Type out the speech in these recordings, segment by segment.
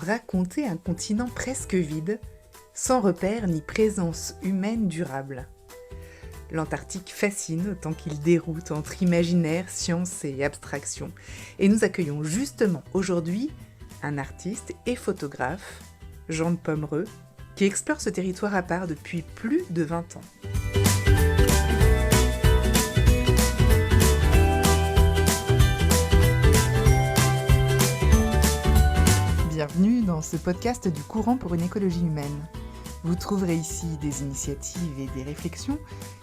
raconter un continent presque vide, sans repères ni présence humaine durable. L'Antarctique fascine autant qu'il déroute entre imaginaire, science et abstraction. Et nous accueillons justement aujourd'hui un artiste et photographe, Jean de Pomereux, qui explore ce territoire à part depuis plus de 20 ans. Bienvenue dans ce podcast du Courant pour une écologie humaine. Vous trouverez ici des initiatives et des réflexions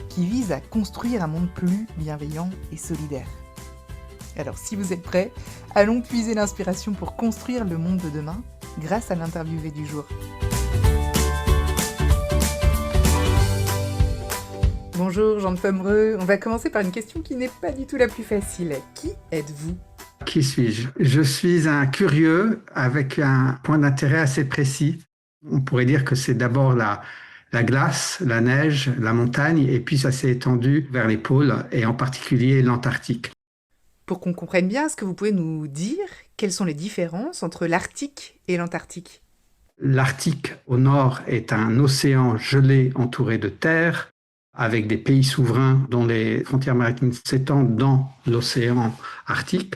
qui visent à construire un monde plus bienveillant et solidaire. Alors si vous êtes prêts, allons puiser l'inspiration pour construire le monde de demain grâce à l'interviewé du jour. Bonjour Jean de Pomereux, on va commencer par une question qui n'est pas du tout la plus facile. Qui êtes-vous ? Qui suis-je? Je suis un curieux avec un point d'intérêt assez précis. On pourrait dire que c'est d'abord la glace, la neige, la montagne, et puis ça s'est étendu vers les pôles, et en particulier l'Antarctique. Pour qu'on comprenne bien, est-ce que vous pouvez nous dire quelles sont les différences entre l'Arctique et l'Antarctique ? L'Arctique, au nord, est un océan gelé entouré de terre, avec des pays souverains dont les frontières maritimes s'étendent dans l'océan Arctique.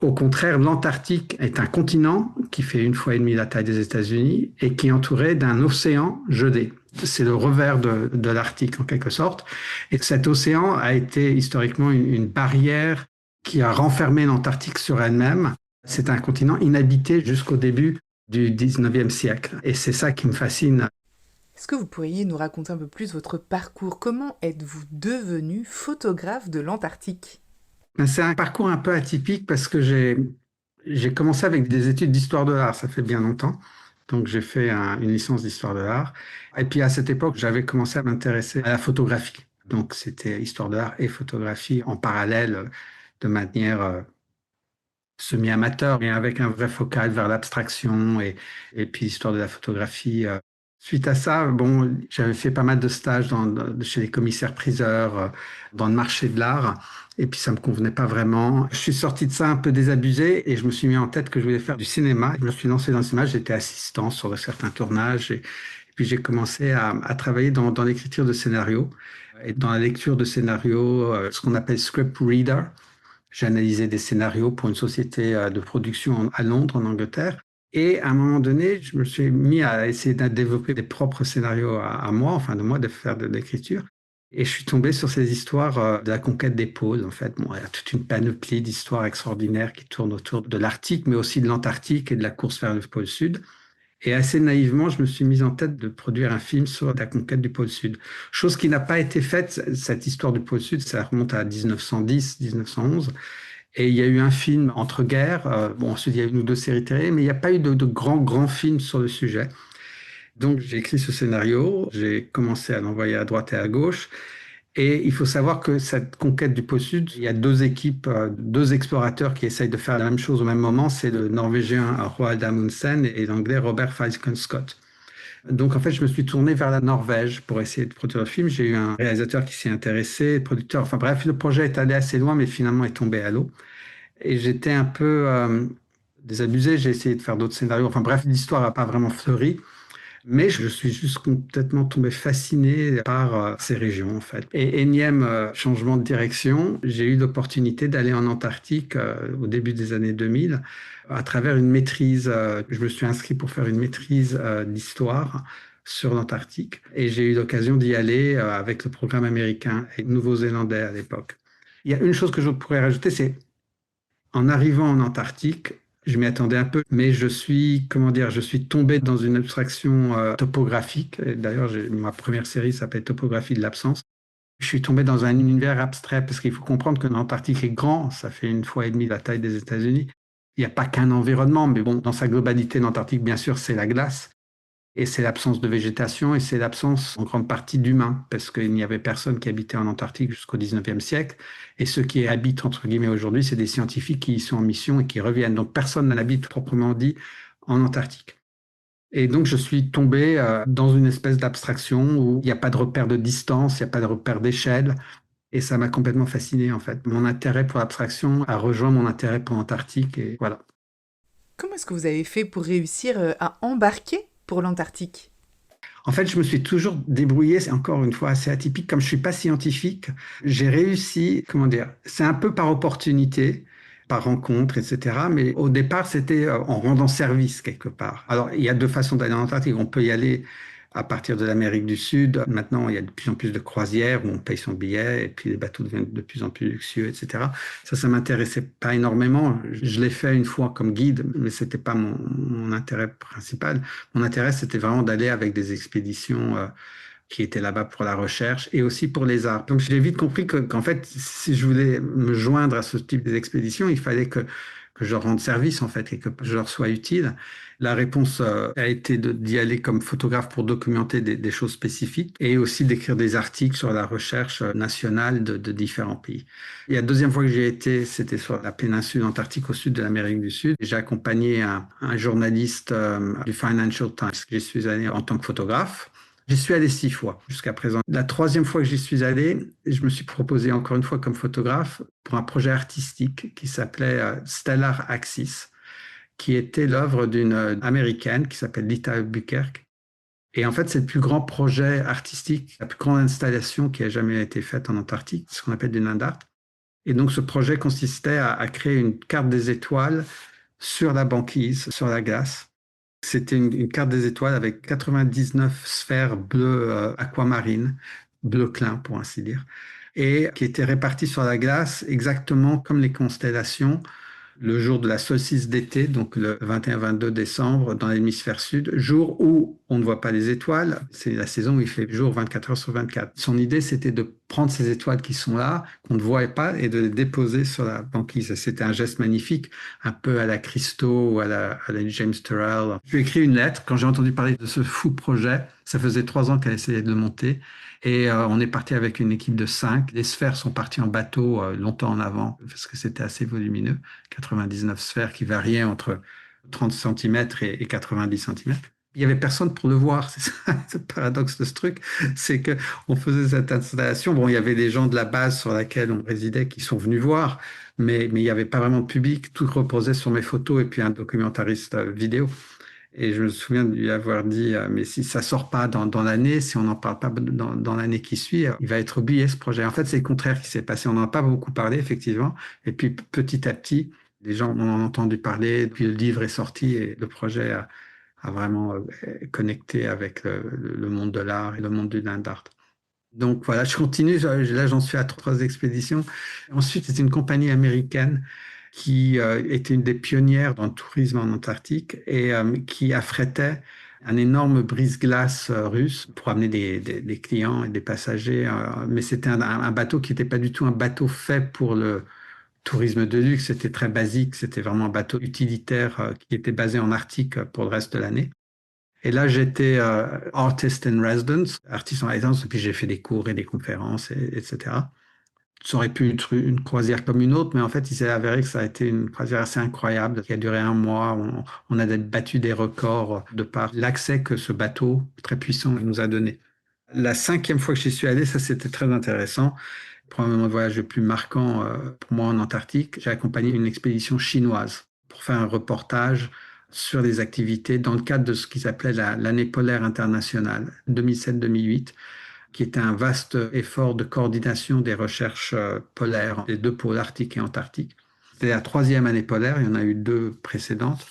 Au contraire, l'Antarctique est un continent qui fait 1,5 fois la taille des États-Unis et qui est entouré d'un océan gelé. C'est le revers de l'Arctique en quelque sorte. Et cet océan a été historiquement une barrière qui a renfermé l'Antarctique sur elle-même. C'est un continent inhabité jusqu'au début du 19e siècle. Et c'est ça qui me fascine. Est-ce que vous pourriez nous raconter un peu plus votre parcours ? Comment êtes-vous devenu photographe de l'Antarctique ? C'est un parcours un peu atypique parce que j'ai commencé avec des études d'histoire de l'art, ça fait bien longtemps. Donc j'ai fait une licence d'histoire de l'art. Et puis à cette époque, j'avais commencé à m'intéresser à la photographie. Donc c'était histoire de l'art et photographie en parallèle de manière semi-amateur, mais avec un vrai focal vers l'abstraction et puis l'histoire de la photographie. Suite à ça, j'avais fait pas mal de stages chez les commissaires-priseurs, dans le marché de l'art, et puis ça me convenait pas vraiment. Je suis sorti de ça un peu désabusé et je me suis mis en tête que je voulais faire du cinéma. Je me suis lancé dans le cinéma, j'étais assistant sur certains tournages et puis j'ai commencé à travailler dans l'écriture de scénarios et dans la lecture de scénarios, ce qu'on appelle script reader. J'ai analysé des scénarios pour une société de production à Londres, en Angleterre. Et à un moment donné, je me suis mis à essayer de développer des propres scénarios à moi, enfin de moi, de faire de l'écriture. Et je suis tombé sur ces histoires de la conquête des pôles, en fait. Il y a toute une panoplie d'histoires extraordinaires qui tournent autour de l'Arctique, mais aussi de l'Antarctique et de la course vers le pôle Sud. Et assez naïvement, je me suis mis en tête de produire un film sur la conquête du pôle Sud. Chose qui n'a pas été faite, cette histoire du pôle Sud, ça remonte à 1910, 1911. Et il y a eu un film entre-guerres. Ensuite, il y a eu une ou deux séries télé, mais il n'y a pas eu de grands films sur le sujet. Donc, j'ai écrit ce scénario, j'ai commencé à l'envoyer à droite et à gauche. Et il faut savoir que cette conquête du pôle Sud, il y a deux équipes, deux explorateurs qui essayent de faire la même chose au même moment. C'est le Norvégien Roald Amundsen et l'Anglais Robert Falcon Scott. Donc, en fait, je me suis tourné vers la Norvège pour essayer de produire le film. J'ai eu un réalisateur qui s'y intéressé, producteur. Enfin bref, le projet est allé assez loin, mais finalement est tombé à l'eau. Et j'étais un peu désabusé. J'ai essayé de faire d'autres scénarios. Enfin bref, l'histoire n'a pas vraiment fleuri. Mais je suis juste complètement tombé fasciné par ces régions, en fait. Et énième changement de direction, j'ai eu l'opportunité d'aller en Antarctique au début des années 2000 à travers une maîtrise. Je me suis inscrit pour faire une maîtrise d'histoire sur l'Antarctique. Et j'ai eu l'occasion d'y aller avec le programme américain et nouveau-zélandais à l'époque. Il y a une chose que je pourrais rajouter, c'est en arrivant en Antarctique, je m'y attendais un peu, mais je suis tombé dans une abstraction topographique. Et d'ailleurs, ma première série s'appelle Topographie de l'absence. Je suis tombé dans un univers abstrait parce qu'il faut comprendre que l'Antarctique est grand, ça fait 1,5 fois la taille des États-Unis. Il n'y a pas qu'un environnement, mais dans sa globalité, l'Antarctique, bien sûr, c'est la glace. Et c'est l'absence de végétation et c'est l'absence en grande partie d'humains, parce qu'il n'y avait personne qui habitait en Antarctique jusqu'au 19e siècle. Et ceux qui y habitent, entre guillemets, aujourd'hui, c'est des scientifiques qui y sont en mission et qui reviennent. Donc personne n'habite proprement dit en Antarctique. Et donc je suis tombé dans une espèce d'abstraction où il n'y a pas de repère de distance, il n'y a pas de repère d'échelle. Et ça m'a complètement fasciné, en fait. Mon intérêt pour l'abstraction a rejoint mon intérêt pour l'Antarctique et voilà. Comment est-ce que vous avez fait pour réussir à embarquer pour l'Antarctique? En fait, je me suis toujours débrouillé, c'est encore une fois assez atypique, comme je suis pas scientifique, j'ai réussi, comment dire, c'est un peu par opportunité, par rencontre, etc. Mais au départ, c'était en rendant service quelque part. Alors, il y a deux façons d'aller en Antarctique. On peut y aller à partir de l'Amérique du Sud. Maintenant, il y a de plus en plus de croisières où on paye son billet et puis les bateaux deviennent de plus en plus luxueux, etc. Ça m'intéressait pas énormément. Je l'ai fait une fois comme guide, mais c'était pas mon intérêt principal. Mon intérêt, c'était vraiment d'aller avec des expéditions qui étaient là-bas pour la recherche et aussi pour les arts. Donc j'ai vite compris qu'en fait, si je voulais me joindre à ce type d'expédition, il fallait que je leur rende service en fait et que je leur sois utile. La réponse a été d'y aller comme photographe pour documenter des choses spécifiques et aussi d'écrire des articles sur la recherche nationale de différents pays. Et la deuxième fois que j'ai été, c'était sur la péninsule antarctique au sud de l'Amérique du Sud. J'ai accompagné un journaliste du Financial Times. J'y suis allé en tant que photographe. J'y suis allé 6 fois jusqu'à présent. La troisième fois que j'y suis allé, je me suis proposé encore une fois comme photographe pour un projet artistique qui s'appelait Stellar Axis, qui était l'œuvre d'une américaine qui s'appelle Lita Albuquerque. Et en fait, c'est le plus grand projet artistique, la plus grande installation qui a jamais été faite en Antarctique, ce qu'on appelle du land art. Et donc, ce projet consistait à créer une carte des étoiles sur la banquise, sur la glace. C'était une carte des étoiles avec 99 sphères bleues aquamarines, bleu clin pour ainsi dire, et qui étaient réparties sur la glace exactement comme les constellations le jour de la solstice d'été, donc le 21-22 décembre dans l'hémisphère sud, jour où on ne voit pas les étoiles. C'est la saison où il fait jour 24 heures sur 24. Son idée, c'était de prendre ces étoiles qui sont là, qu'on ne voit pas, et de les déposer sur la banquise. C'était un geste magnifique, un peu à la Christo ou à la James Turrell. Je lui ai écrit une lettre quand j'ai entendu parler de ce fou projet. Ça faisait 3 ans qu'elle essayait de le monter. Et on est parti avec une équipe de 5. Les sphères sont parties en bateau longtemps en avant parce que c'était assez volumineux. 99 sphères qui variaient entre 30 cm et 90 cm. Il n'y avait personne pour le voir. C'est ça, le paradoxe de ce truc. C'est que on faisait cette installation. Bon, il y avait des gens de la base sur laquelle on résidait qui sont venus voir, mais il n'y avait pas vraiment de public. Tout reposait sur mes photos et puis un documentariste vidéo. Et je me souviens de lui avoir dit, mais si ça sort pas dans l'année, si on n'en parle pas dans l'année qui suit, il va être oublié ce projet. En fait, c'est le contraire qui s'est passé. On n'en a pas beaucoup parlé, effectivement. Et puis, petit à petit, les gens en ont entendu parler, puis le livre est sorti et le projet a vraiment connecté avec le monde de l'art et le monde du land art. Donc voilà, je continue. Là, j'en suis à 3 expéditions. Ensuite, c'est une compagnie américaine qui était une des pionnières dans le tourisme en Antarctique et qui affrétait un énorme brise-glace russe pour amener des clients et des passagers. Mais c'était un bateau qui n'était pas du tout un bateau fait pour le tourisme de luxe. C'était très basique. C'était vraiment un bateau utilitaire qui était basé en Arctique pour le reste de l'année. Et là, j'étais artist in residence, artiste en résidence, et puis j'ai fait des cours et des conférences, etc. Ça aurait pu être une croisière comme une autre, mais en fait, il s'est avéré que ça a été une croisière assez incroyable, qui a duré un mois. On a battu des records de par l'accès que ce bateau très puissant nous a donné. La 5e fois que j'y suis allé, ça c'était très intéressant. Probablement le voyage le plus marquant pour moi en Antarctique. J'ai accompagné une expédition chinoise pour faire un reportage sur les activités dans le cadre de ce qu'ils appelaient l'année polaire internationale 2007-2008, qui était un vaste effort de coordination des recherches polaires des 2 pôles arctique et antarctique. C'était la 3e année polaire, il y en a eu 2 précédentes.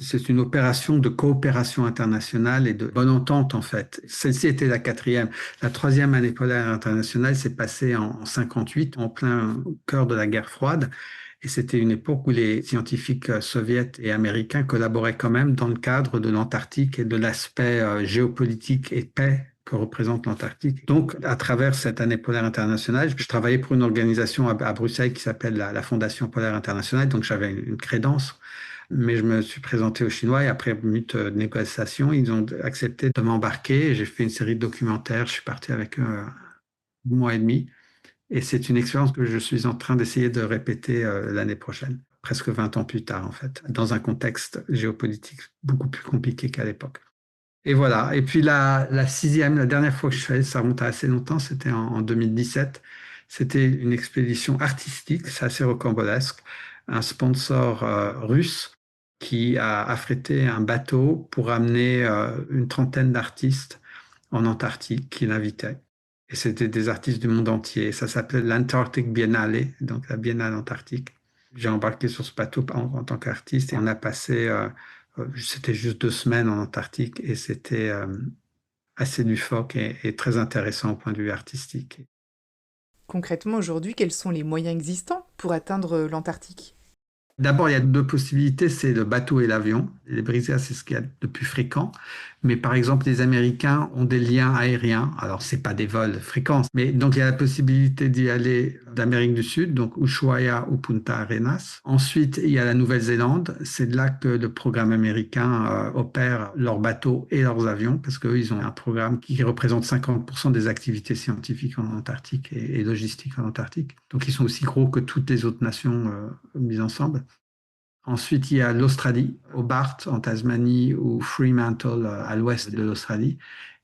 C'est une opération de coopération internationale et de bonne entente, en fait. Celle-ci était la 4e. La 3e année polaire internationale s'est passée en 58, en plein cœur de la guerre froide. Et c'était une époque où les scientifiques soviétiques et américains collaboraient quand même dans le cadre de l'Antarctique et de l'aspect géopolitique et paix que représente l'Antarctique. Donc, à travers cette année polaire internationale, je travaillais pour une organisation à Bruxelles qui s'appelle la Fondation polaire internationale. Donc, j'avais une crédence. Mais je me suis présenté aux Chinois et après une minute de négociation, ils ont accepté de m'embarquer. J'ai fait une série de documentaires. Je suis parti avec eux 1 mois et demi. Et c'est une expérience que je suis en train d'essayer de répéter l'année prochaine, presque 20 ans plus tard en fait, dans un contexte géopolitique beaucoup plus compliqué qu'à l'époque. Et voilà. Et puis la 6e, la dernière fois que je suis allé, ça remonte à assez longtemps, c'était en 2017. C'était une expédition artistique, c'est assez rocambolesque. Un sponsor russe qui a affrété un bateau pour amener une trentaine d'artistes en Antarctique qu'il invitait. Et c'était des artistes du monde entier. Ça s'appelait l'Antarctic Biennale, donc la Biennale Antarctique. J'ai embarqué sur ce bateau en tant qu'artiste et on a passé, c'était juste 2 semaines en Antarctique et c'était assez loufoque et très intéressant au point de vue artistique. Concrètement, aujourd'hui, quels sont les moyens existants pour atteindre l'Antarctique? D'abord, il y a deux possibilités, c'est le bateau et l'avion. Les brisées, c'est ce qu'il y a de plus fréquent. Mais par exemple, les Américains ont des liens aériens. Alors, c'est pas des vols fréquents, mais donc il y a la possibilité d'y aller d'Amérique du Sud, donc Ushuaia ou Punta Arenas. Ensuite, il y a la Nouvelle-Zélande. C'est de là que le programme américain opère leurs bateaux et leurs avions, parce qu'eux, ils ont un programme qui représente 50% des activités scientifiques en Antarctique et logistiques en Antarctique. Donc, ils sont aussi gros que toutes les autres nations mises ensemble. Ensuite, il y a l'Australie, Hobart en Tasmanie ou Fremantle à l'ouest de l'Australie.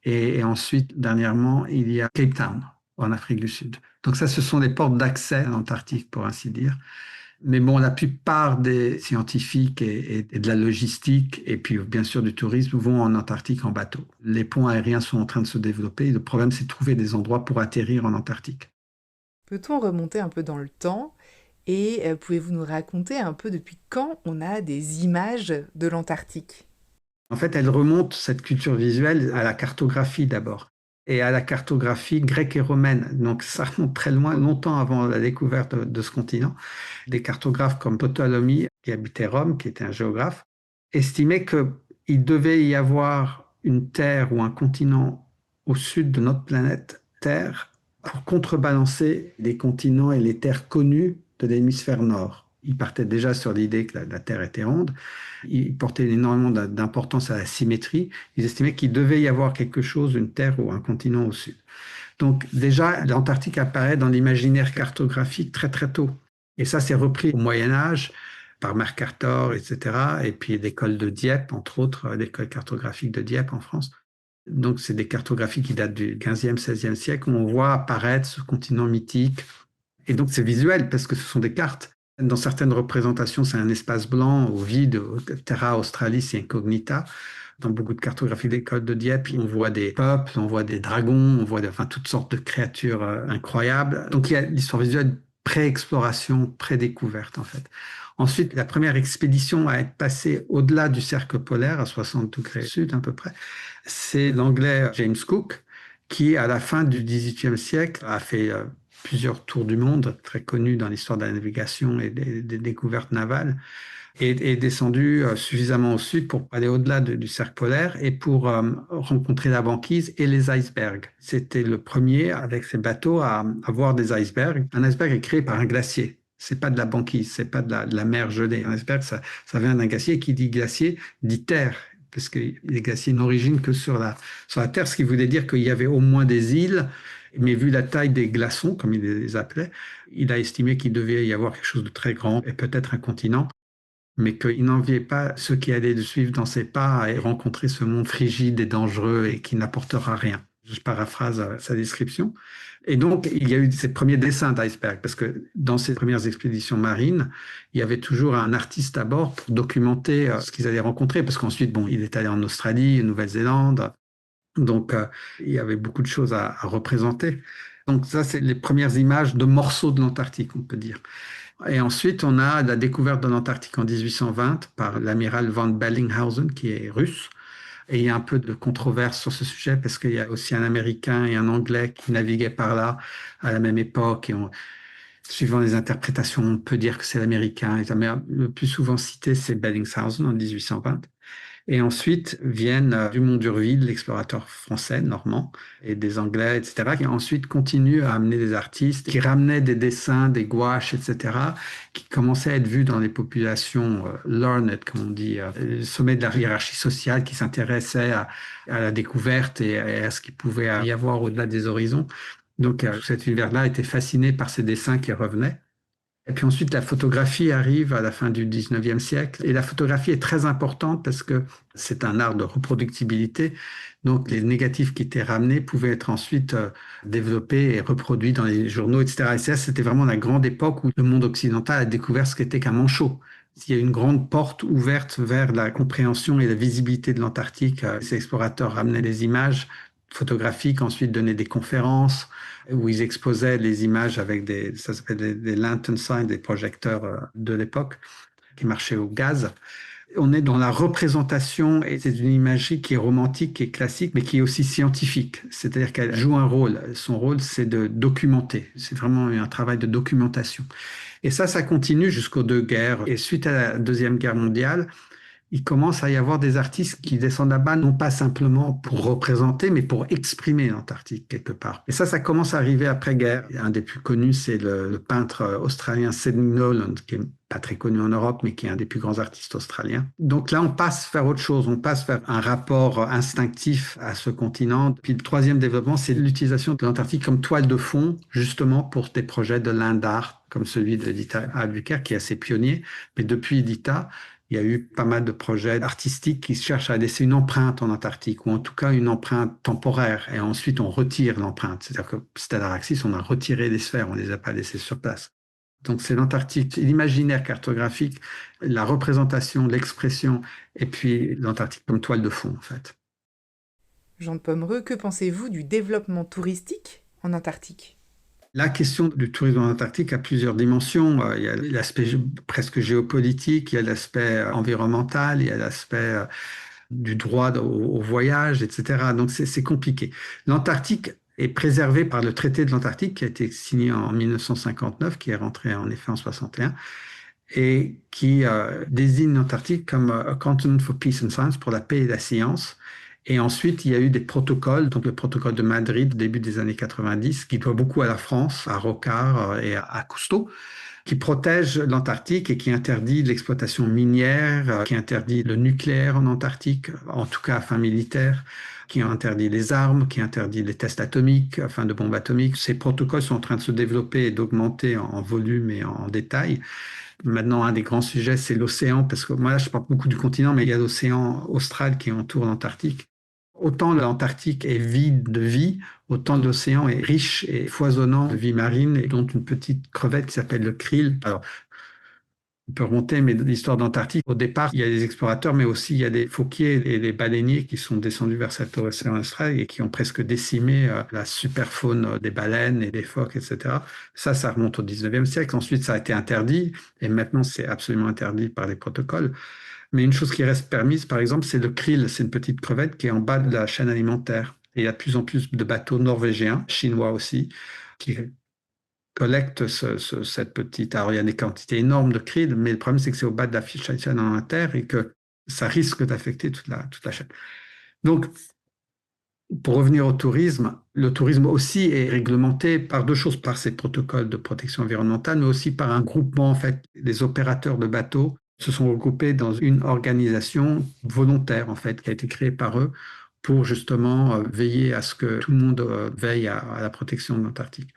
Et ensuite, dernièrement, il y a Cape Town en Afrique du Sud. Donc ça, ce sont les portes d'accès à l'Antarctique, pour ainsi dire. Mais bon, la plupart des scientifiques et de la logistique, et puis bien sûr du tourisme, vont en Antarctique en bateau. Les ponts aériens sont en train de se développer. Le problème, c'est de trouver des endroits pour atterrir en Antarctique. Peut-on remonter un peu dans le temps et pouvez-vous nous raconter un peu depuis quand on a des images de l'Antarctique? En fait, elle remonte, cette culture visuelle, à la cartographie d'abord, et à la cartographie grecque et romaine. Donc ça remonte très loin, longtemps avant la découverte de ce continent. Des cartographes comme Ptolomée, qui habitait Rome, qui était un géographe, estimaient qu'il devait y avoir une terre ou un continent au sud de notre planète Terre pour contrebalancer les continents et les terres connues de l'hémisphère nord. Ils partaient déjà sur l'idée que la Terre était ronde. Ils portaient énormément d'importance à la symétrie. Ils estimaient qu'il devait y avoir quelque chose, une terre ou un continent au sud. Donc déjà, l'Antarctique apparaît dans l'imaginaire cartographique très très tôt. Et ça, c'est repris au Moyen Âge par Mercator, etc. Et puis l'école de Dieppe, entre autres, l'école cartographique de Dieppe en France. Donc c'est des cartographies qui datent du 15e, 16e siècle, où on voit apparaître ce continent mythique. Et donc c'est visuel parce que ce sont des cartes. Dans certaines représentations, c'est un espace blanc ou vide. Terra Australis, c'est incognita. Dans beaucoup de cartographies d'école de Dieppe, on voit des peuples, on voit des dragons, on voit enfin, toutes sortes de créatures incroyables. Donc il y a l'histoire visuelle pré-exploration, pré-découverte en fait. Ensuite, la première expédition à être passée au-delà du cercle polaire, à 60 degrés sud à peu près, c'est l'anglais James Cook, qui à la fin du XVIIIe siècle a fait plusieurs tours du monde, très connus dans l'histoire de la navigation et des découvertes navales, et est descendu suffisamment au sud pour aller au-delà du cercle polaire et pour rencontrer la banquise et les icebergs. C'était le premier avec ses bateaux à voir des icebergs. Un iceberg est créé par un glacier. C'est pas de la banquise, c'est pas de la mer gelée. Un iceberg, ça vient d'un glacier. Qui dit glacier dit terre, parce que les glaciers n'originent que sur la terre, ce qui voulait dire qu'il y avait au moins des îles. Mais vu la taille des glaçons, comme il les appelait, il a estimé qu'il devait y avoir quelque chose de très grand et peut-être un continent, mais qu'il n'enviait pas ceux qui allaient le suivre dans ses pas et rencontrer ce monde frigide et dangereux et qui n'apportera rien. Je paraphrase sa description. Et donc, il y a eu ces premiers dessins d'iceberg, parce que dans ces premières expéditions marines, il y avait toujours un artiste à bord pour documenter ce qu'ils allaient rencontrer, parce qu'ensuite, bon, il est allé en Australie, en Nouvelle-Zélande, donc il y avait beaucoup de choses à représenter. Donc ça, c'est les premières images de morceaux de l'Antarctique, on peut dire. Et ensuite, on a la découverte de l'Antarctique en 1820 par l'amiral von Bellinghausen, qui est russe. Et il y a un peu de controverse sur ce sujet parce qu'il y a aussi un Américain et un Anglais qui naviguaient par là à la même époque. Et suivant les interprétations, on peut dire que c'est l'Américain. Mais le plus souvent cité, c'est Bellinghausen en 1820. Et ensuite viennent Dumont d'Urville, l'explorateur français, normand, et des Anglais, etc., qui ensuite continuent à amener des artistes, qui ramenaient des dessins, des gouaches, etc., qui commençaient à être vus dans les populations learned, comme on dit, le sommet de la hiérarchie sociale, qui s'intéressaient à la découverte et à ce qu'il pouvait y avoir au-delà des horizons. Donc cet univers-là était fasciné par ces dessins qui revenaient. Et puis ensuite, la photographie arrive à la fin du 19e siècle. Et la photographie est très importante parce que c'est un art de reproductibilité. Donc, les négatifs qui étaient ramenés pouvaient être ensuite développés et reproduits dans les journaux, etc. Et ça, c'était vraiment la grande époque où le monde occidental a découvert ce qu'était qu'un manchot. Il y a une grande porte ouverte vers la compréhension et la visibilité de l'Antarctique. Ces explorateurs ramenaient les images photographiques, ensuite donnaient des conférences où ils exposaient les images avec ça s'appelle des lantern signs, des projecteurs de l'époque qui marchaient au gaz. On est dans la représentation et c'est une imagerie qui est romantique, qui est classique, mais qui est aussi scientifique. C'est-à-dire qu'elle joue un rôle. Son rôle, c'est de documenter. C'est vraiment un travail de documentation. Et ça continue jusqu'aux deux guerres. Et suite à la Deuxième Guerre mondiale, il commence à y avoir des artistes qui descendent là-bas, non pas simplement pour représenter, mais pour exprimer l'Antarctique quelque part. Et ça commence à arriver après-guerre. Un des plus connus, c'est le peintre australien Sidney Nolan, qui est pas très connu en Europe, mais qui est un des plus grands artistes australiens. Donc là, on passe vers autre chose, on passe vers un rapport instinctif à ce continent. Puis le troisième développement, c'est l'utilisation de l'Antarctique comme toile de fond, justement pour des projets de land art, comme celui de Dita Albuquerque, qui est assez pionnier. Mais depuis Dita, il y a eu pas mal de projets artistiques qui cherchent à laisser une empreinte en Antarctique, ou en tout cas une empreinte temporaire, et ensuite on retire l'empreinte. C'est-à-dire que Stellar Axis, on a retiré les sphères, on ne les a pas laissées sur place. Donc c'est l'Antarctique, l'imaginaire cartographique, la représentation, l'expression, et puis l'Antarctique comme toile de fond en fait. Jean de Pomereux, que pensez-vous du développement touristique en Antarctique? La question du tourisme en Antarctique a plusieurs dimensions. Il y a l'aspect presque géopolitique, il y a l'aspect environnemental, il y a l'aspect du droit au voyage, etc. Donc c'est compliqué. L'Antarctique est préservée par le traité de l'Antarctique qui a été signé en 1959, qui est rentré en effet en 61, et qui désigne l'Antarctique comme a continent for peace and science, pour la paix et la science. Et ensuite, il y a eu des protocoles, donc le protocole de Madrid, début des années 90, qui doit beaucoup à la France, à Rocard et à Cousteau, qui protège l'Antarctique et qui interdit l'exploitation minière, qui interdit le nucléaire en Antarctique, en tout cas à fin militaire, qui interdit les armes, qui interdit les tests atomiques, enfin de bombes atomiques. Ces protocoles sont en train de se développer et d'augmenter en volume et en détail. Maintenant, un des grands sujets, c'est l'océan, parce que moi, là, je parle beaucoup du continent, mais il y a l'océan austral qui entoure l'Antarctique. Autant l'Antarctique est vide de vie, autant l'océan est riche et foisonnant de vie marine, et dont une petite crevette qui s'appelle le krill. Alors, on peut remonter, mais l'histoire d'Antarctique, au départ, il y a des explorateurs, mais aussi il y a des phoquiers et des baleiniers qui sont descendus vers cet océan austral et qui ont presque décimé la superfaune des baleines et des phoques, etc. Ça remonte au 19e siècle. Ensuite, ça a été interdit, et maintenant, c'est absolument interdit par les protocoles. Mais une chose qui reste permise, par exemple, c'est le krill. C'est une petite crevette qui est en bas de la chaîne alimentaire. Et il y a de plus en plus de bateaux norvégiens, chinois aussi, qui collectent cette petite... Alors, il y a des quantités énormes de krill, mais le problème, c'est que c'est au bas de la chaîne alimentaire et que ça risque d'affecter toute la chaîne. Donc, pour revenir au tourisme, le tourisme aussi est réglementé par deux choses, par ces protocoles de protection environnementale, mais aussi par un groupement, en fait, des opérateurs de bateaux se sont regroupés dans une organisation volontaire, en fait, qui a été créée par eux pour justement veiller à ce que tout le monde veille à la protection de l'Antarctique.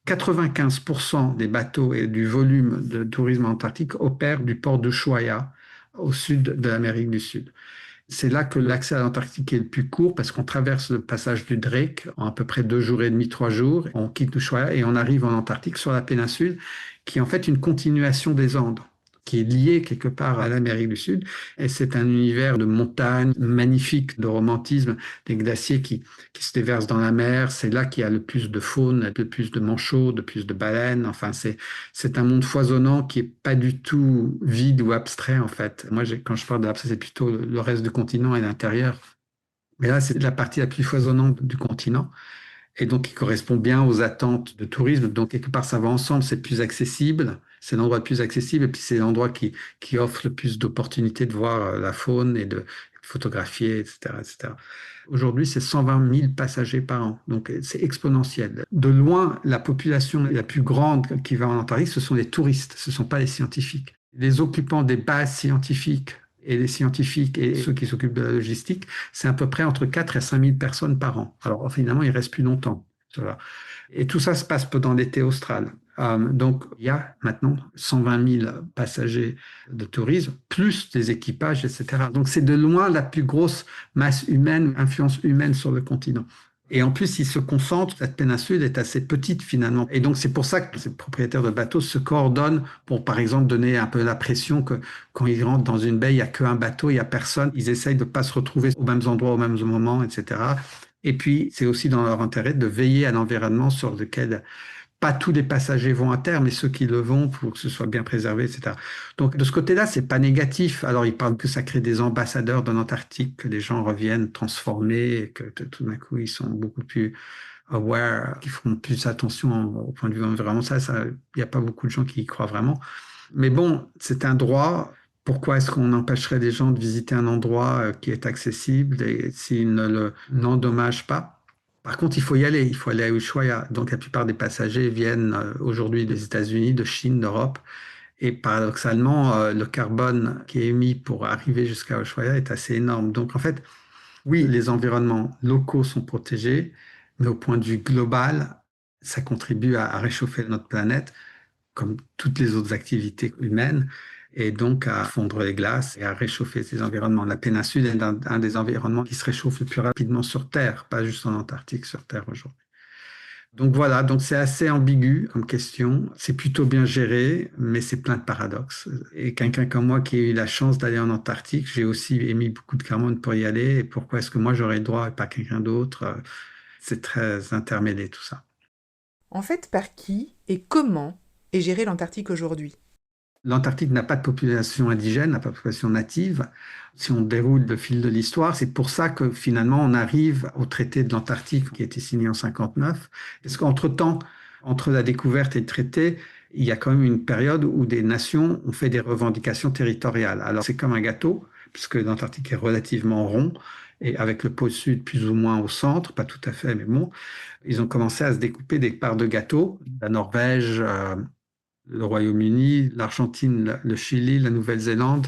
95% des bateaux et du volume de tourisme antarctique opèrent du port de Ushuaia, au sud de l'Amérique du Sud. C'est là que l'accès à l'Antarctique est le plus court parce qu'on traverse le passage du Drake en à peu près 2 jours et demi, 3 jours. On quitte Ushuaia et on arrive en Antarctique sur la péninsule qui est en fait une continuation des Andes, qui est lié quelque part à l'Amérique du Sud. Et c'est un univers de montagnes magnifique, de romantisme, des glaciers qui se déversent dans la mer. C'est là qu'il y a le plus de faune, le plus de manchots, le plus de baleines. Enfin, c'est un monde foisonnant qui est pas du tout vide ou abstrait, en fait. Moi, quand je parle d'abstrait, c'est plutôt le reste du continent et l'intérieur. Mais là, c'est la partie la plus foisonnante du continent. Et donc, qui correspond bien aux attentes de tourisme. Donc, quelque part, ça va ensemble, c'est plus accessible, c'est l'endroit le plus accessible, et puis c'est l'endroit qui offre le plus d'opportunités de voir la faune et de photographier, etc., etc. Aujourd'hui, c'est 120 000 passagers par an, donc c'est exponentiel. De loin, la population la plus grande qui va en Antarctique, ce sont les touristes, ce ne sont pas les scientifiques. Les occupants des bases scientifiques et les scientifiques et ceux qui s'occupent de la logistique, c'est à peu près entre 4 et 5 000 personnes par an. Alors finalement, il reste plus longtemps. Voilà. Et tout ça se passe pendant l'été austral. Donc il y a maintenant 120 000 passagers de tourisme, plus des équipages, etc. Donc c'est de loin la plus grosse masse humaine, influence humaine sur le continent. Et en plus, ils se concentrent, cette péninsule est assez petite finalement. Et donc, c'est pour ça que ces propriétaires de bateaux se coordonnent pour, par exemple, donner un peu la pression que quand ils rentrent dans une baie, il n'y a qu'un bateau, il n'y a personne. Ils essayent de ne pas se retrouver aux mêmes endroits, au même moment, etc. Et puis, c'est aussi dans leur intérêt de veiller à l'environnement sur lequel pas tous les passagers vont à terre, mais ceux qui le vont pour que ce soit bien préservé, etc. Donc de ce côté-là, c'est pas négatif. Alors ils parlent que ça crée des ambassadeurs de l'Antarctique, que les gens reviennent transformés, et que tout d'un coup ils sont beaucoup plus aware, qu'ils font plus attention au point de vue environnemental. Il n'y a pas beaucoup de gens qui y croient vraiment. Mais bon, c'est un droit. Pourquoi est-ce qu'on empêcherait des gens de visiter un endroit qui est accessible et s'ils ne n'endommagent pas? Par contre, il faut aller à Ushuaia. Donc, la plupart des passagers viennent aujourd'hui des États-Unis, de Chine, d'Europe. Et paradoxalement, le carbone qui est émis pour arriver jusqu'à Ushuaia est assez énorme. Donc, en fait, oui, les environnements locaux sont protégés, mais au point de vue global, ça contribue à réchauffer notre planète, comme toutes les autres activités humaines, et donc à fondre les glaces et à réchauffer ces environnements. La péninsule est un des environnements qui se réchauffe le plus rapidement sur Terre, pas juste en Antarctique, sur Terre aujourd'hui. Donc voilà, donc c'est assez ambigu comme question. C'est plutôt bien géré, mais c'est plein de paradoxes. Et quelqu'un comme moi qui a eu la chance d'aller en Antarctique, j'ai aussi émis beaucoup de carbone pour y aller. Et pourquoi est-ce que moi j'aurais le droit et pas quelqu'un d'autre? C'est très intermêlé tout ça. En fait, par qui et comment est gérée l'Antarctique aujourd'hui? L'Antarctique n'a pas de population indigène, n'a pas de population native. Si on déroule le fil de l'histoire, c'est pour ça que finalement on arrive au traité de l'Antarctique qui a été signé en 59. Parce qu'entre-temps, entre la découverte et le traité, il y a quand même une période où des nations ont fait des revendications territoriales. Alors c'est comme un gâteau, puisque l'Antarctique est relativement rond, et avec le pôle sud plus ou moins au centre, pas tout à fait, mais bon, ils ont commencé à se découper des parts de gâteau. La Norvège, le Royaume-Uni, l'Argentine, le Chili, la Nouvelle-Zélande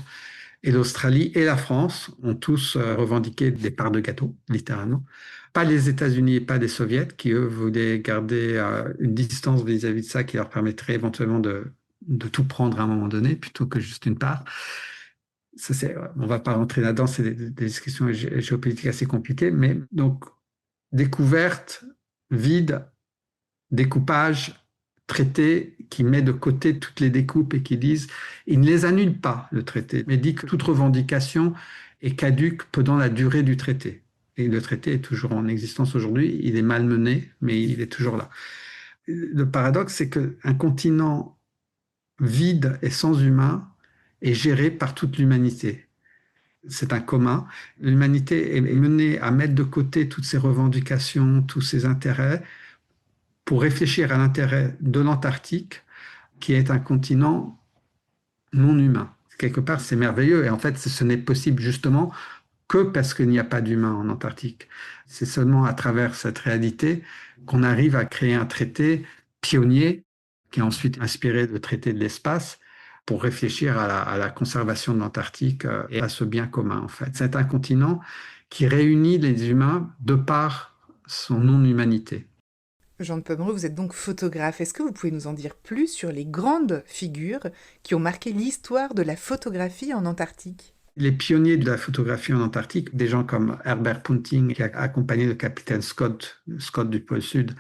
et l'Australie et la France ont tous revendiqué des parts de gâteau, littéralement. Pas les États-Unis et pas les Soviets, qui eux voulaient garder une distance vis-à-vis de ça qui leur permettrait éventuellement de tout prendre à un moment donné, plutôt que juste une part. Ça, on ne va pas rentrer là-dedans, c'est des discussions géopolitiques assez compliquées, mais donc découverte, vide, découpage, traité qui met de côté toutes les découpes et qui disent, il ne les annule pas, le traité, mais dit que toute revendication est caduque pendant la durée du traité. Et le traité est toujours en existence aujourd'hui, il est malmené, mais il est toujours là. Le paradoxe, c'est qu'un continent vide et sans humain est géré par toute l'humanité. C'est un commun. L'humanité est menée à mettre de côté toutes ses revendications, tous ses intérêts, pour réfléchir à l'intérêt de l'Antarctique, qui est un continent non humain. Quelque part, c'est merveilleux. Et en fait, ce n'est possible justement que parce qu'il n'y a pas d'humains en Antarctique. C'est seulement à travers cette réalité qu'on arrive à créer un traité pionnier qui a ensuite inspiré le traité de l'espace pour réfléchir à la conservation de l'Antarctique et à ce bien commun, en fait. C'est un continent qui réunit les humains de par son non-humanité. Jean de Pomereux, vous êtes donc photographe. Est-ce que vous pouvez nous en dire plus sur les grandes figures qui ont marqué l'histoire de la photographie en Antarctique? Les pionniers de la photographie en Antarctique, des gens comme Herbert Ponting, qui a accompagné le capitaine Scott du pôle Sud,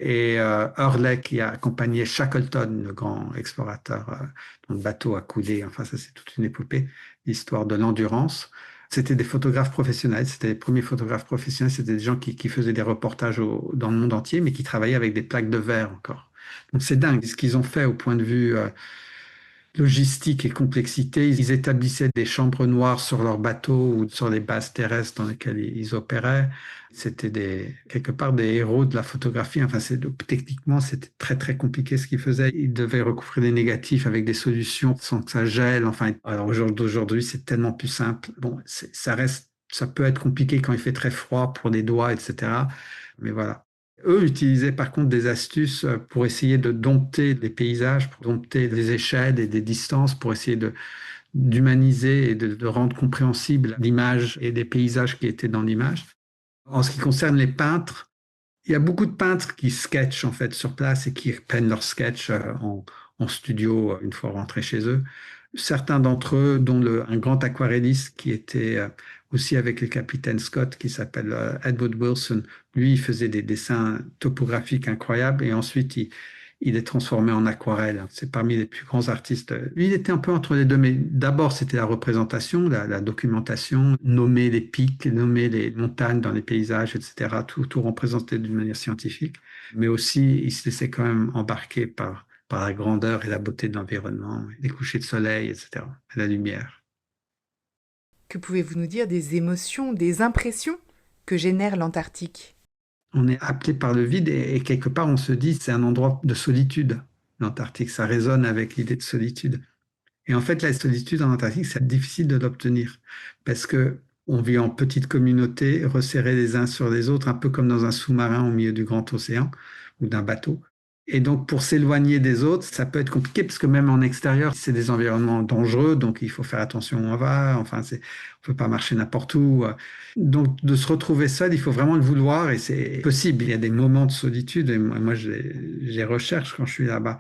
et Hurley, qui a accompagné Shackleton, le grand explorateur dont le bateau a coulé. Enfin, ça, c'est toute une épopée, l'histoire de l'endurance. C'était des photographes professionnels, c'était les premiers photographes professionnels, c'était des gens qui faisaient des reportages dans le monde entier, mais qui travaillaient avec des plaques de verre encore. Donc c'est dingue ce qu'ils ont fait au point de vue logistique et complexité. Ils établissaient des chambres noires sur leurs bateaux ou sur les bases terrestres dans lesquelles ils opéraient. C'était quelque part des héros de la photographie. Enfin, techniquement, c'était très, très compliqué ce qu'ils faisaient. Ils devaient recouvrir les négatifs avec des solutions sans que ça gèle. Enfin, alors aujourd'hui, c'est tellement plus simple. Bon, ça peut être compliqué quand il fait très froid pour les doigts, etc. Mais voilà. Eux utilisaient par contre des astuces pour essayer de dompter les paysages, pour dompter les échelles et des distances, pour essayer d'humaniser et de rendre compréhensible l'image et les paysages qui étaient dans l'image. En ce qui concerne les peintres, il y a beaucoup de peintres qui sketchent en fait sur place et qui peignent leurs sketchs en studio une fois rentrés chez eux. Certains d'entre eux, dont un grand aquarelliste qui était aussi avec le capitaine Scott, qui s'appelle Edward Wilson, lui, il faisait des dessins topographiques incroyables et ensuite il est transformé en aquarelle. C'est parmi les plus grands artistes. Lui, il était un peu entre les deux, mais d'abord, c'était la représentation, la documentation, nommer les pics, nommer les montagnes dans les paysages, etc., tout représenté d'une manière scientifique. Mais aussi, il se laissait quand même embarquer par la grandeur et la beauté de l'environnement, les couchers de soleil, etc., et la lumière. Que pouvez-vous nous dire des émotions, des impressions que génère l'Antarctique? On est appelé par le vide et quelque part on se dit c'est un endroit de solitude, l'Antarctique. Ça résonne avec l'idée de solitude. Et en fait, la solitude en Antarctique, c'est difficile de l'obtenir parce que on vit en petites communautés, resserrées les uns sur les autres, un peu comme dans un sous-marin au milieu du grand océan ou d'un bateau. Et donc, pour s'éloigner des autres, ça peut être compliqué parce que même en extérieur, c'est des environnements dangereux, donc il faut faire attention où on va. Enfin, on peut pas marcher n'importe où. Donc, de se retrouver seul, il faut vraiment le vouloir et c'est possible. Il y a des moments de solitude et moi je les recherche quand je suis là-bas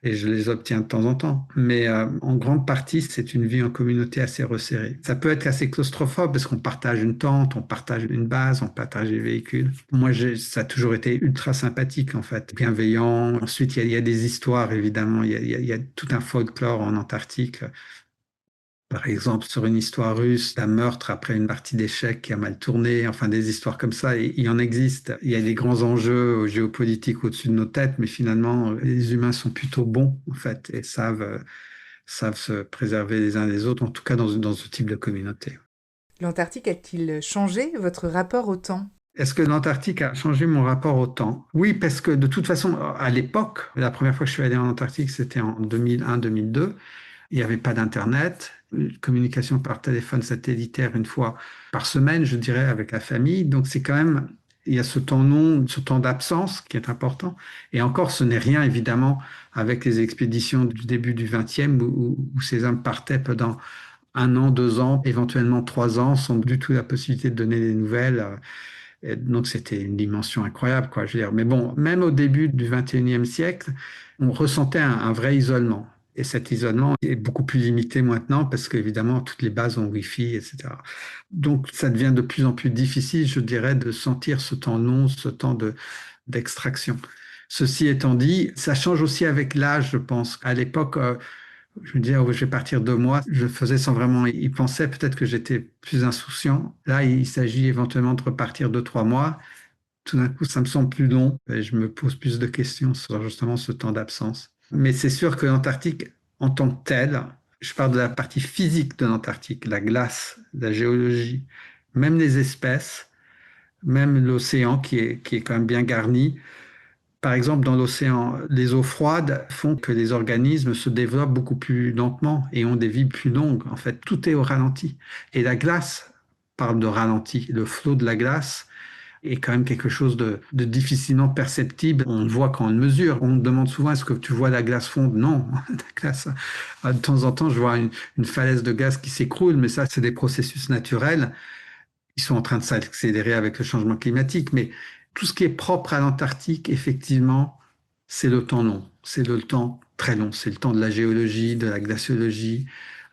et je les obtiens de temps en temps. Mais en grande partie, c'est une vie en communauté assez resserrée. Ça peut être assez claustrophobe parce qu'on partage une tente, on partage une base, on partage des véhicules. Moi, ça a toujours été ultra sympathique, en fait, bienveillant. Ensuite, il y a des histoires, évidemment. Il y a tout un folklore en Antarctique. Par exemple, sur une histoire russe d'un meurtre après une partie d'échecs qui a mal tourné, enfin des histoires comme ça, il en existe. Il y a des grands enjeux géopolitiques au-dessus de nos têtes, mais finalement, les humains sont plutôt bons, en fait, et savent se préserver les uns les autres, en tout cas dans ce type de communauté. L'Antarctique a-t-il changé votre rapport au temps? Est-ce que l'Antarctique a changé mon rapport au temps? Oui, parce que de toute façon, à l'époque, la première fois que je suis allé en Antarctique, c'était en 2001-2002. Il n'y avait pas d'Internet, communication par téléphone satellitaire une fois par semaine, je dirais, avec la famille. Donc c'est quand même, il y a ce temps long, ce temps d'absence qui est important. Et encore, ce n'est rien, évidemment, avec les expéditions du début du XXe où ces hommes partaient pendant 1 an, 2 ans, éventuellement 3 ans, sans du tout la possibilité de donner des nouvelles. Et donc c'était une dimension incroyable, quoi. Je veux dire. Mais bon, même au début du XXIe siècle, on ressentait un vrai isolement. Et cet isolement est beaucoup plus limité maintenant parce qu'évidemment, toutes les bases ont Wi-Fi, etc. Donc, ça devient de plus en plus difficile, je dirais, de sentir ce temps long, ce temps d'extraction. Ceci étant dit, ça change aussi avec l'âge, je pense. À l'époque, je me disais, oh, je vais partir 2 mois. Je le faisais sans vraiment y penser. Peut-être que j'étais plus insouciant. Là, il s'agit éventuellement de repartir 2, 3 mois. Tout d'un coup, ça me semble plus long et je me pose plus de questions sur justement ce temps d'absence. Mais c'est sûr que l'Antarctique, en tant que tel, je parle de la partie physique de l'Antarctique, la glace, la géologie, même les espèces, même l'océan qui est quand même bien garni. Par exemple, dans l'océan, les eaux froides font que les organismes se développent beaucoup plus lentement et ont des vies plus longues. En fait, tout est au ralenti. Et la glace parle de ralenti. Le flot de la glace est quand même quelque chose de difficilement perceptible. On le voit quand on le mesure. On me demande souvent, est-ce que tu vois la glace fondre? Non, la glace, de temps en temps, je vois une falaise de gaz qui s'écroule, mais ça, c'est des processus naturels. Ils sont en train de s'accélérer avec le changement climatique, mais tout ce qui est propre à l'Antarctique, effectivement, c'est le temps long. C'est le temps très long. C'est le temps de la géologie, de la glaciologie.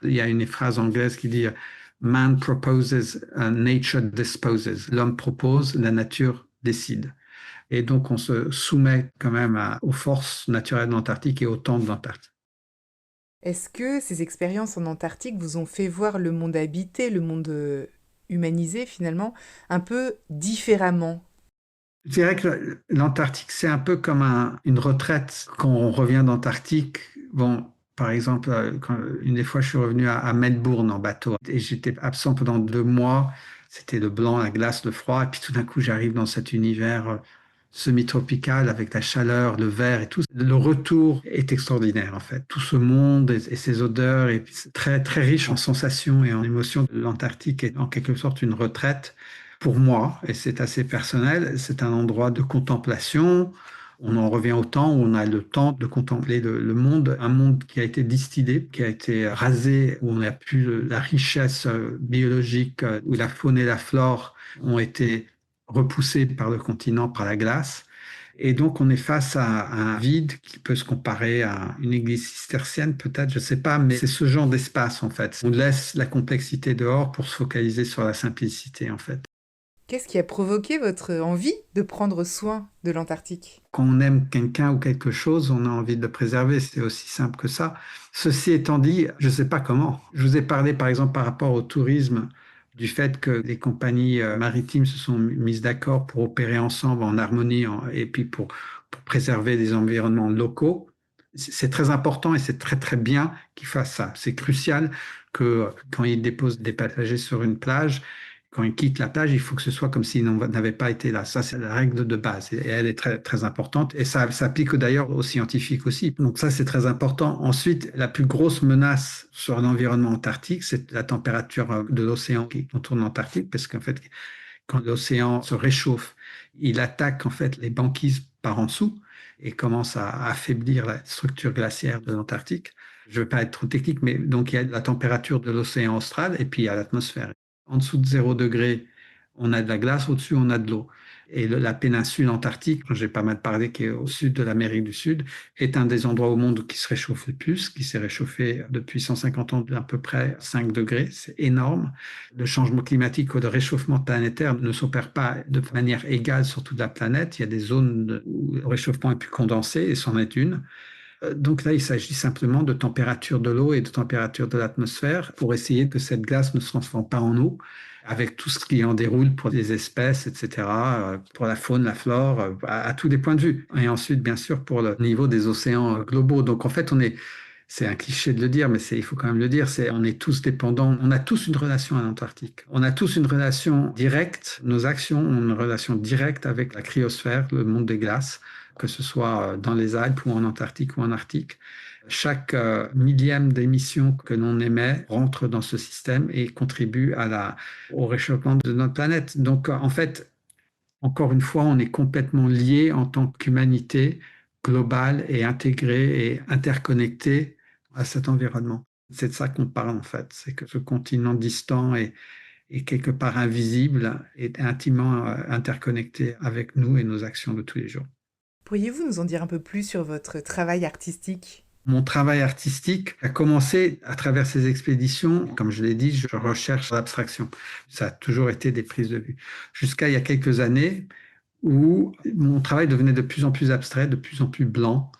Il y a une phrase anglaise qui dit Man proposes, nature disposes. L'homme propose, la nature décide. Et donc, on se soumet quand même aux forces naturelles de l'Antarctique et au temps de l'Antarctique. Est-ce que ces expériences en Antarctique vous ont fait voir le monde habité, le monde humanisé finalement, un peu différemment? Je dirais que l'Antarctique, c'est un peu comme une retraite. Quand on revient d'Antarctique, bon, par exemple, une des fois, je suis revenu à Melbourne en bateau et j'étais absent pendant 2 mois. C'était le blanc, la glace, le froid. Et puis tout d'un coup, j'arrive dans cet univers semi-tropical avec la chaleur, le vert et tout. Le retour est extraordinaire, en fait. Tout ce monde et ses odeurs et c'est très, très riche en sensations et en émotions. L'Antarctique est en quelque sorte une retraite pour moi, et c'est assez personnel, c'est un endroit de contemplation. On en revient au temps où on a le temps de contempler le monde, un monde qui a été distillé, qui a été rasé, où on n'a plus la richesse biologique, où la faune et la flore ont été repoussées par le continent, par la glace. Et donc, on est face à un vide qui peut se comparer à une église cistercienne, peut-être, je ne sais pas, mais c'est ce genre d'espace, en fait. On laisse la complexité dehors pour se focaliser sur la simplicité, en fait. Qu'est-ce qui a provoqué votre envie de prendre soin de l'Antarctique? Quand on aime quelqu'un ou quelque chose, on a envie de le préserver. C'est aussi simple que ça. Ceci étant dit, je ne sais pas comment. Je vous ai parlé, par exemple, par rapport au tourisme, du fait que les compagnies maritimes se sont mises d'accord pour opérer ensemble en harmonie et puis pour préserver des environnements locaux. C'est très important et c'est très, très bien qu'ils fassent ça. C'est crucial que quand ils déposent des passagers sur une plage, quand ils quittent la plage, il faut que ce soit comme s'ils n'avaient pas été là. Ça, c'est la règle de base et elle est très, très importante. Et ça s'applique d'ailleurs aux scientifiques aussi. Donc ça, c'est très important. Ensuite, la plus grosse menace sur l'environnement antarctique, c'est la température de l'océan qui entoure l'Antarctique, parce qu'en fait, quand l'océan se réchauffe, il attaque en fait les banquises par en dessous et commence à affaiblir la structure glaciaire de l'Antarctique. Je ne veux pas être trop technique, mais donc il y a la température de l'océan austral et puis il y a l'atmosphère. En dessous de 0 degré, on a de la glace, au-dessus, on a de l'eau. Et la péninsule antarctique, j'ai pas mal parlé, qui est au sud de l'Amérique du Sud, est un des endroits au monde qui se réchauffe le plus, qui s'est réchauffé depuis 150 ans d'à peu près 5 degrés. C'est énorme. Le changement climatique ou le réchauffement planétaire ne s'opère pas de manière égale sur toute la planète. Il y a des zones où le réchauffement est plus condensé, et c'en est une. Donc là, il s'agit simplement de température de l'eau et de température de l'atmosphère pour essayer que cette glace ne se transforme pas en eau, avec tout ce qui en déroule pour les espèces, etc., pour la faune, la flore, à tous les points de vue. Et ensuite, bien sûr, pour le niveau des océans globaux. Donc en fait, c'est un cliché de le dire, mais il faut quand même le dire, on est tous dépendants, on a tous une relation à l'Antarctique. On a tous une relation directe, nos actions ont une relation directe avec la cryosphère, le monde des glaces, que ce soit dans les Alpes ou en Antarctique ou en Arctique. Chaque millième d'émission que l'on émet rentre dans ce système et contribue au réchauffement de notre planète. Donc, en fait, encore une fois, on est complètement liés en tant qu'humanité globale et intégrée et interconnectée à cet environnement. C'est de ça qu'on parle, en fait. C'est que ce continent distant et quelque part invisible est intimement interconnecté avec nous et nos actions de tous les jours. Pourriez-vous nous en dire un peu plus sur votre travail artistique? Mon travail artistique a commencé à travers ces expéditions. Comme je l'ai dit, je recherche l'abstraction. Ça a toujours été des prises de vue. Jusqu'à il y a quelques années où mon travail devenait de plus en plus abstrait, de plus en plus blanc.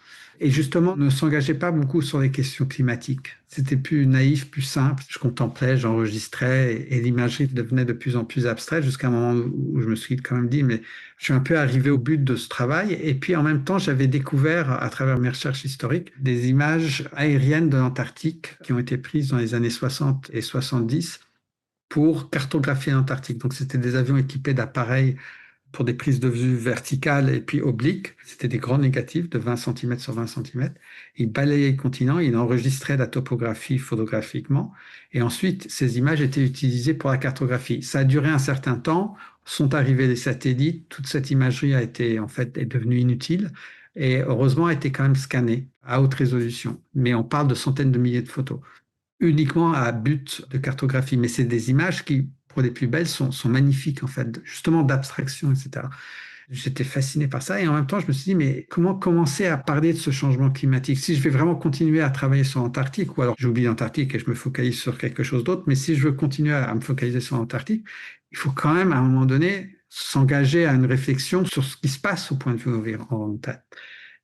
Et justement, ne s'engageait pas beaucoup sur les questions climatiques. C'était plus naïf, plus simple. Je contemplais, j'enregistrais et l'imagerie devenait de plus en plus abstraite jusqu'à un moment où je me suis quand même dit, mais je suis un peu arrivé au but de ce travail. Et puis en même temps, j'avais découvert à travers mes recherches historiques des images aériennes de l'Antarctique qui ont été prises dans les années 60 et 70 pour cartographier l'Antarctique. Donc c'était des avions équipés d'appareils pour des prises de vue verticales et puis obliques. C'était des grands négatifs de 20 cm sur 20 cm. Il balayait le continent, il enregistrait la topographie photographiquement. Et ensuite, ces images étaient utilisées pour la cartographie. Ça a duré un certain temps. Sont arrivés les satellites. Toute cette imagerie est devenue inutile. Et heureusement, a été quand même scannée à haute résolution. Mais on parle de centaines de milliers de photos uniquement à but de cartographie. Mais c'est des images qui, pour les plus belles, sont magnifiques, en fait, justement d'abstraction, etc. J'étais fasciné par ça et en même temps, je me suis dit, mais comment commencer à parler de ce changement climatique? Si je vais vraiment continuer à travailler sur l'Antarctique, ou alors j'oublie l'Antarctique et je me focalise sur quelque chose d'autre, mais si je veux continuer à me focaliser sur l'Antarctique, il faut quand même, à un moment donné, s'engager à une réflexion sur ce qui se passe au point de vue environnemental.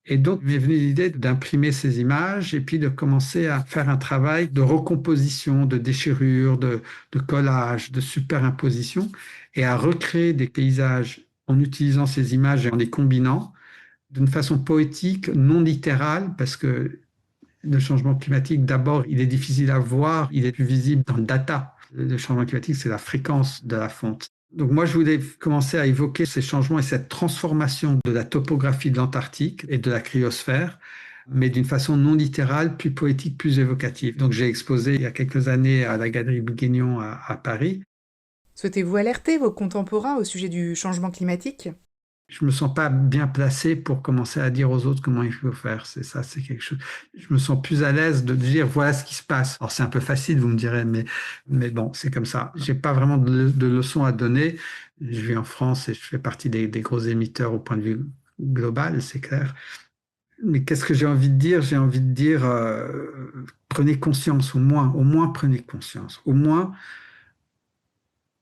Et donc, m'est venue l'idée d'imprimer ces images et puis de commencer à faire un travail de recomposition, de déchirure, de collage, de superimposition et à recréer des paysages en utilisant ces images et en les combinant d'une façon poétique, non littérale, parce que le changement climatique, d'abord, il est difficile à voir, il est plus visible dans le data. Le changement climatique, c'est la fréquence de la fonte. Donc moi, je voulais commencer à évoquer ces changements et cette transformation de la topographie de l'Antarctique et de la cryosphère, mais d'une façon non littérale, plus poétique, plus évocative. Donc j'ai exposé il y a quelques années à la Galerie Guénion à Paris. Souhaitez-vous alerter vos contemporains au sujet du changement climatique? Je me sens pas bien placé pour commencer à dire aux autres comment il faut faire. C'est ça, c'est quelque chose. Je me sens plus à l'aise de dire voilà ce qui se passe. Alors c'est un peu facile, vous me direz, mais bon, c'est comme ça. J'ai pas vraiment de leçons à donner. Je vis en France et je fais partie des gros émetteurs au point de vue global, c'est clair. Mais qu'est-ce que j'ai envie de dire? J'ai envie de dire, prenez conscience, au moins prenez conscience. Au moins,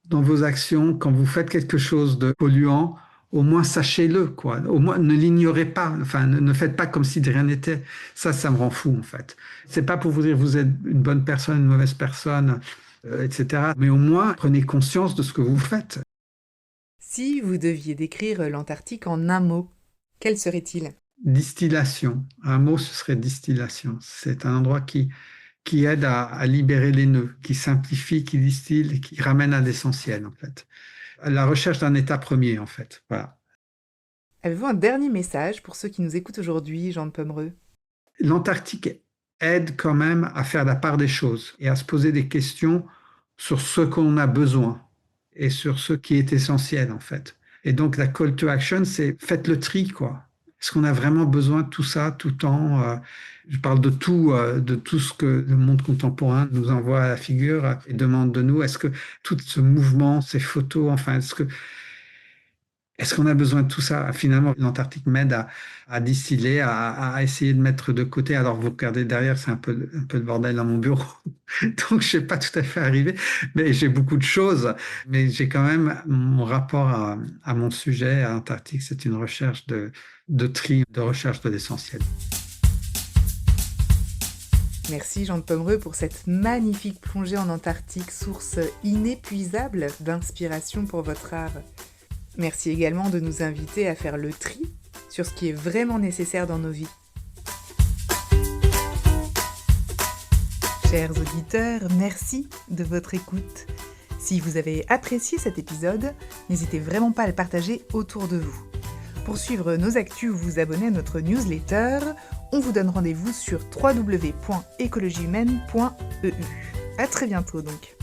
dans vos actions, quand vous faites quelque chose de polluant, au moins sachez-le, quoi. Au moins, ne l'ignorez pas. Enfin, ne faites pas comme si de rien n'était. Ça me rend fou, en fait. C'est pas pour vous dire vous êtes une bonne personne, une mauvaise personne, etc. Mais au moins, prenez conscience de ce que vous faites. Si vous deviez décrire l'Antarctique en un mot, quel serait-il? Distillation. Un mot, ce serait distillation. C'est un endroit qui aide à libérer les nœuds, qui simplifie, qui distille, qui ramène à l'essentiel, en fait. À la recherche d'un état premier, en fait. Voilà. Avez-vous un dernier message pour ceux qui nous écoutent aujourd'hui, Jean de Pomereux? L'Antarctique aide quand même à faire la part des choses et à se poser des questions sur ce qu'on a besoin et sur ce qui est essentiel, en fait. Et donc, la call to action, c'est faites le tri, quoi. Est-ce qu'on a vraiment besoin de tout ça tout le temps? Je parle de tout ce que le monde contemporain nous envoie à la figure et demande de nous. Est-ce que tout ce mouvement, ces photos, enfin, est-ce qu'on a besoin de tout ça? Finalement, l'Antarctique m'aide à distiller, à essayer de mettre de côté. Alors, vous regardez derrière, c'est un peu le bordel dans mon bureau. Donc, je ne sais pas tout à fait arriver, mais j'ai beaucoup de choses. Mais j'ai quand même mon rapport à mon sujet, à l'Antarctique, c'est une recherche de tri, de recherche de l'essentiel. Merci Jean de Pomereux pour cette magnifique plongée en Antarctique, source inépuisable d'inspiration pour votre art. Merci également de nous inviter à faire le tri sur ce qui est vraiment nécessaire dans nos vies. Chers auditeurs, merci de votre écoute. Si vous avez apprécié cet épisode, n'hésitez vraiment pas à le partager autour de vous. Pour suivre nos actus ou vous abonner à notre newsletter, on vous donne rendez-vous sur www.écologiehumaine.eu. À très bientôt donc.